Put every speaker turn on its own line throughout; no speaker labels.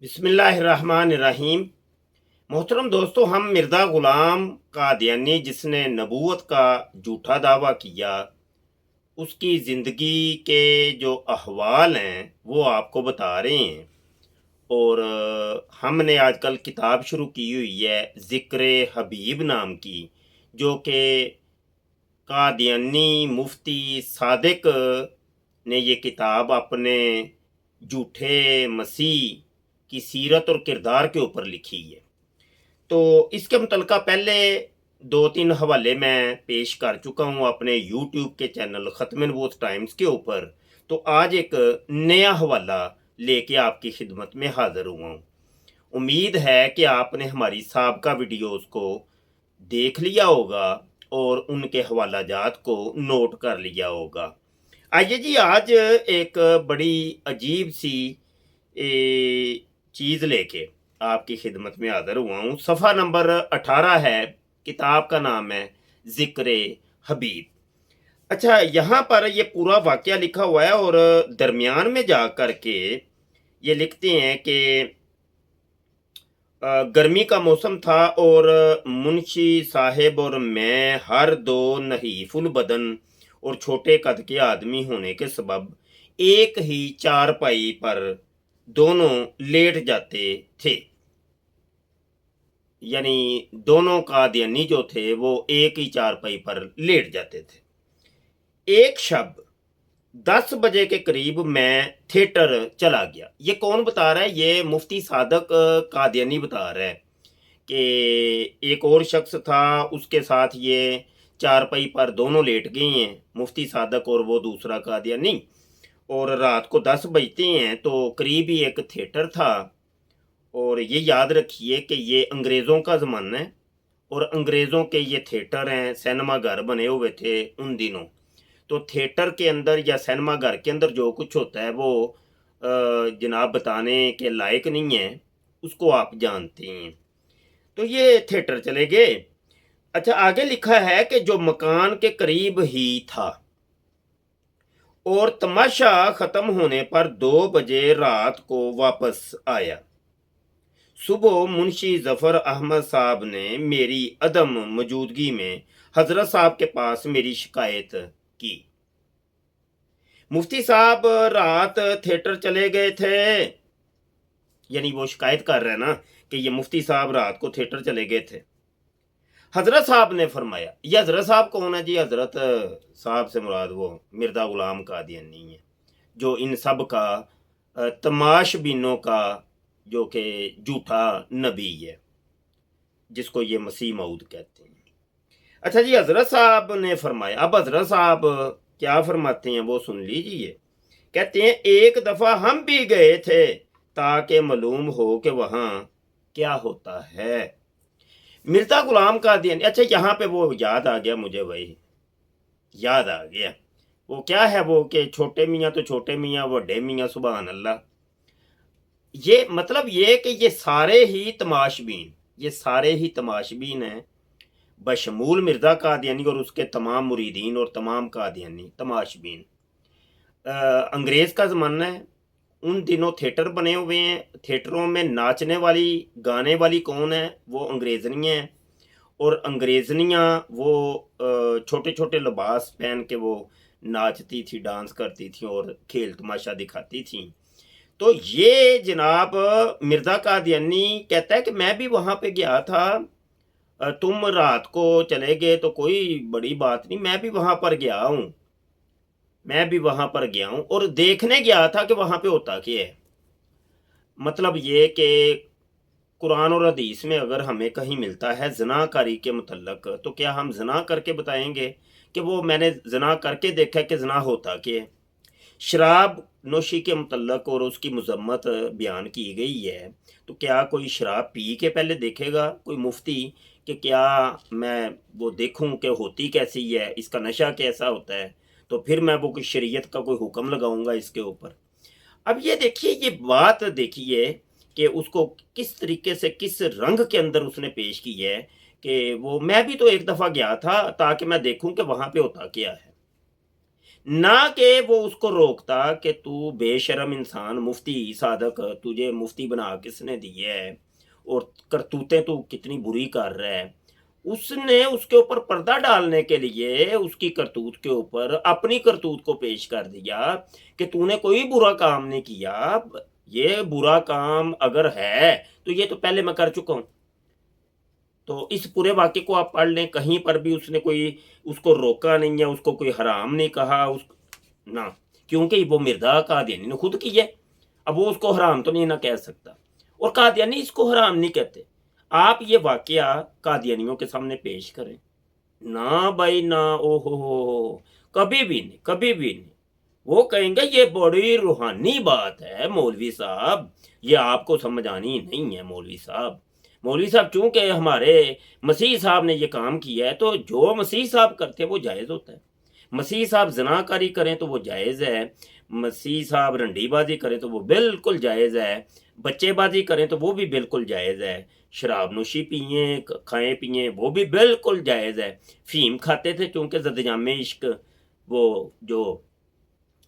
बिस्मिल्लाहिर्रहमानिर्रहीम। मोहतरम दोस्तों, हम मिर्ज़ा ग़ुलाम कादियानी जिसने नबूवत का झूठा दावा किया, उसकी ज़िंदगी के जो अहवाल हैं वो आपको बता रहे हैं। और हमने आजकल किताब शुरू की हुई है ज़िक्र हबीब नाम की, जो कि कादियानी मुफ्ती सादिक ने ये किताब अपने झूठे मसीह की सीरत और किरदार के ऊपर लिखी है। तो इसके मुतल्लिक़ा पहले 2-3 हवाले मैं पेश कर चुका हूँ अपने यूट्यूब के चैनल ख़त्म नबूवत टाइम्स के ऊपर। तो आज एक नया हवाला लेके आपकी खिदमत में हाज़िर हुआ हूँ। उम्मीद है कि आपने हमारी साबका वीडियोज़ को देख लिया होगा और उनके हवालाजात को नोट कर लिया होगा। आइए जी, आज एक बड़ी अजीब-सी चीज़ लेके आपकी खिदमत में हाज़िर हुआ हूँ। सफ़ा नंबर 18 है, किताब का नाम है ज़िक्र हबीब। अच्छा, यहाँ पर ये पूरा वाक़या लिखा हुआ है और दरमियान में जा कर के ये लिखते हैं कि गर्मी का मौसम था और मुंशी साहब और मैं हर दो नहीफुल बदन और छोटे कद के आदमी होने के सबब एक ही चारपाई पर दोनों लेट जाते थे। यानी दोनों कादियानी जो थे वो एक ही चारपाई पर लेट जाते थे। एक शब 10 बजे के करीब मैं थिएटर चला गया। ये कौन बता रहा है? ये मुफ्ती सादक कादियानी बता रहा है कि एक और शख्स था, उसके साथ ये चारपाई पर दोनों लेट गए हैं, मुफ्ती सादक और वो दूसरा कादियानी। और रात को 10 बजते हैं तो करीब ही एक थिएटर था। और ये याद रखिए कि ये अंग्रेज़ों का ज़माना है और अंग्रेज़ों के ये थिएटर हैं, सिनेमा घर बने हुए थे उन दिनों। तो थिएटर के अंदर या सिनेमा घर के अंदर जो कुछ होता है वो जनाब बताने के लायक नहीं है, उसको आप जानते हैं। तो ये थिएटर चले गए। अच्छा, आगे लिखा है कि जो मकान के करीब ही था और तमाशा ख़त्म होने पर 2 बजे रात को वापस आया। सुबह मुंशी ज़फ़र अहमद साहब ने मेरी अदम मौजूदगी में हज़रत साहब के पास मेरी शिकायत की। मुफ्ती साहब रात थिएटर चले गए थे। यानी वो शिकायत कर रहे हैं ना कि ये मुफ्ती साहब रात को थिएटर चले गए थे। हज़रत साहब ने फरमाया। ये हज़रत साहब कौन है जी? हज़रत साहब से मुराद वो मिर्ज़ा ग़ुलाम कादियानी है, जो इन सब का तमाशबीनों का जो कि झूठा नबी है, जिसको ये मसीह मऊद कहते हैं। अच्छा जी, हज़रत साहब ने फरमाया। अब हज़रत साहब क्या फरमाते हैं वो सुन लीजिए। कहते हैं, एक दफ़ा हम भी गए थे ताकि मालूम हो कि वहाँ क्या होता है। मिर्ज़ा ग़ुलाम कादियानी। अच्छा, यहाँ पे वो याद आ गया मुझे, वही याद आ गया। वो क्या है वो कि छोटे मियाँ तो छोटे मियाँ, बड़े मियाँ सुभान अल्लाह। ये मतलब ये कि ये सारे ही तमाशबीन हैं, बशमूल मिर्ज़ा कादियानी और उसके तमाम मुरीदीन और तमाम कादियानी तमाशबीन। अंग्रेज़ का ज़माना है, उन दिनों थिएटर बने हुए हैं। थिएटरों में नाचने वाली, गाने वाली कौन है? वो अंग्रेज़नियाँ हैं। और अंग्रेज़नियाँ वो छोटे-छोटे लिबास पहन के वो नाचती थी, डांस करती थी और खेल तमाशा दिखाती थीं। तो ये जनाब मिर्ज़ा कादियानी कहता है कि मैं भी वहाँ पे गया था। तुम रात को चले गए तो कोई बड़ी बात नहीं, मैं भी वहाँ पर गया हूँ और देखने गया था कि वहाँ पे होता क्या है। मतलब ये कि कुरान और हदीस में अगर हमें कहीं मिलता है ज़िनाकारी के मुतल्लक, तो क्या हम ज़िना करके बताएँगे कि वो मैंने ज़िना करके देखा है कि ज़िना होता क्या है? शराब नोशी के मुतल्लक और उसकी मज़म्मत बयान की गई है, तो क्या कोई शराब पी के पहले देखेगा कोई मुफ्ती कि क्या मैं वो देखूँ कि होती कैसी है, इसका नशा कैसा होता है, तो फिर मैं वो कोई शरीयत का कोई हुक्म लगाऊँगा इसके ऊपर। अब ये देखिए, ये बात देखिए कि उसको किस तरीके से, किस रंग के अंदर उसने पेश की है कि वो मैं भी तो एक दफ़ा गया था ताकि मैं देखूँ कि वहाँ पे होता क्या है। ना कि वो उसको रोकता कि तू बेशर्म इंसान, मुफ्ती सादक, तुझे मुफ्ती बना किसने दी है और करतूतें तू कितनी बुरी कर रहा है। उसने उसके ऊपर पर्दा डालने के लिए उसकी करतूत के ऊपर अपनी करतूत को पेश कर दिया कि तूने कोई बुरा काम नहीं किया। ये बुरा काम अगर है तो ये तो पहले मैं कर चुका हूँ। तो इस पूरे वाक़ये को आप पढ़ लें, कहीं पर भी उसने कोई उसको रोका नहीं है, उसको कोई हराम नहीं कहा उस ना, क्योंकि वो मिर्ज़ा कादियानी ने खुद की है। अब वो उसको हराम तो नहीं ना कह सकता और कादियानी इसको हराम नहीं कहते। आप ये वाक़या कादियानियों के सामने पेश करें। ना भाई ना, ओहो हो! कभी भी नहीं, कभी भी नहीं। वो कहेंगे ये बड़ी रूहानी बात है मौलवी साहब, ये आपको समझ आनी नहीं है मौलवी साहब। मौलवी साहब चूँकि हमारे मसीह साहब ने ये काम किया है तो जो मसीह साहब करते हैं वो जायज़ होता है। मसीह साहब ज़िनाकारी करें तो वो जायज़ है, मसीह साहब रंडीबाज़ी करें तो वो बिल्कुल जायज़ है, बच्चेबाज़ी करें तो वो भी बिल्कुल जायज़ है, शराब नोशी पिएँ, खाएँ-पिएँ वो भी बिल्कुल जायज़ है। फ़ीम खाते थे चूँकि ज़द-जामे इश्क वो जो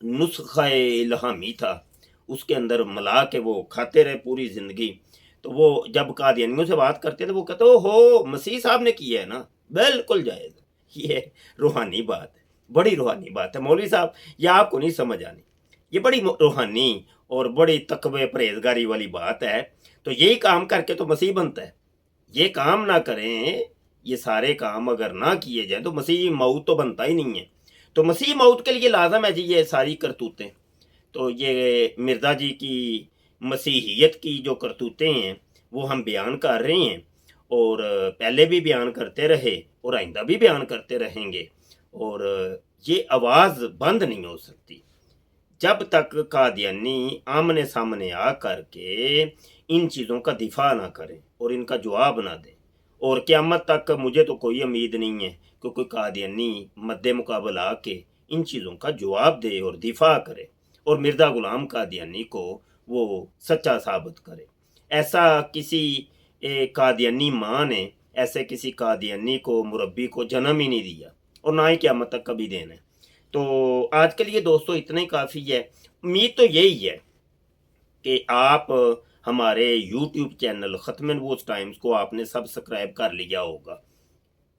नुस्ख़ा-ए इल्हामी था, उसके अंदर मिला के वो खाते रहे पूरी ज़िंदगी। तो वो जब कादियानियों से बात करते थे वो कहते, ओहो! मसीह साहब ने किया है ना, बिल्कुल जायज़ है। ये रूहानी बात है, बड़ी रूहानी बात है। मौलवी साहब ये आपको नहीं समझ आनी। ये बड़ी रूहानी और बड़ी तक़वे परहेज़गारी वाली बात है। तो यही काम करके तो मसीह बनता है। ये काम ना करें, ये सारे काम अगर ना किए जाएँ तो मसीह मऊद तो बनता ही नहीं है। तो मसीह मऊद के लिए लाज़िम है जी ये सारी करतूतें। तो ये मिर्ज़ा जी की मसीहियत की जो करतूतें हैं, वो हम बयान कर रहे हैं और पहले भी बयान करते रहे और आइंदा भी बयान करते रहेंगे और ये आवाज़ बंद नहीं हो सकती। जब तक कादियानी आमने-सामने आ कर के इन चीज़ों का दिफ़ा ना करें और इनका जवाब ना दें और क़यामत तक मुझे तो कोई उम्मीद नहीं है कि कोई कादियानी मद्दे-मुक़ाबल आके इन चीज़ों का जवाब दे और दिफ़ा करे और मिर्ज़ा ग़ुलाम कादियानी को वो सच्चा साबित करे। ऐसा किसी कादियानी माँ ने ऐसे किसी कादियानी को, मुरब्बी को जन्म ही नहीं दिया और ना ही क़यामत तक कभी देना है। तो आज के लिए दोस्तों इतना ही काफ़ी है। उम्मीद तो यही है कि आप हमारे यूट्यूब चैनल ख़त्म नबूवत टाइम्स को आपने सब्सक्राइब कर लिया होगा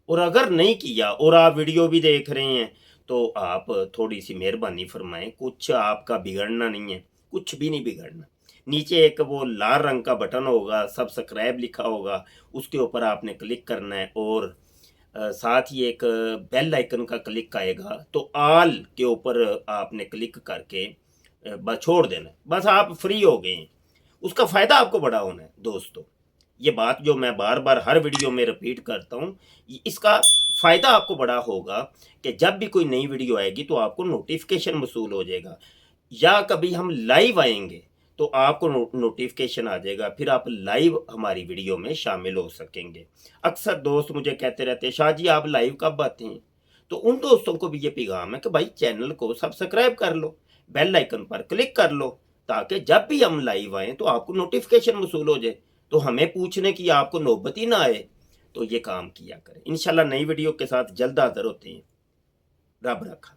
और अगर नहीं किया और आप वीडियो भी देख रहे हैं तो आप थोड़ी-सी मेहरबानी फ़रमाएँ, कुछ आपका बिगड़ना नहीं है, कुछ भी नहीं बिगड़ना। नीचे एक वो लाल रंग का बटन होगा, सब्सक्राइब लिखा होगा, उसके ऊपर आपने क्लिक करना है और साथ ही एक बेल आइकन का क्लिक आएगा तो ऑल के ऊपर आपने क्लिक करके बस छोड़ देना है। बस आप फ्री हो गए हैं। उसका फ़ायदा आपको बड़ा होना है दोस्तों। ये बात जो मैं बार-बार हर वीडियो में रिपीट करता हूँ, इसका फ़ायदा आपको बड़ा होगा कि जब भी कोई नई वीडियो आएगी तो आपको नोटिफ़िकेशन मौसूल हो जाएगा या कभी हम लाइव आएँगे तो आपको नोटिफ़िकेशन आ जाएगा, फिर आप लाइव हमारी वीडियो में शामिल हो सकेंगे। अक्सर दोस्त मुझे कहते रहते हैं, शाह जी आप लाइव कब आते हैं? तो उन दोस्तों को भी ये पैगाम है कि भाई चैनल को सब्सक्राइब कर लो, बेल आइकन पर क्लिक कर लो, ताकि जब भी हम लाइव आएँ तो आपको नोटिफ़िकेशन मौसूल हो जाए, तो हमें पूछने की आपको नौबत ही ना आए। तो ये काम किया करें। इंशाल्लाह नई वीडियो के साथ जल्द हाज़िर होते हैं। रब रखा।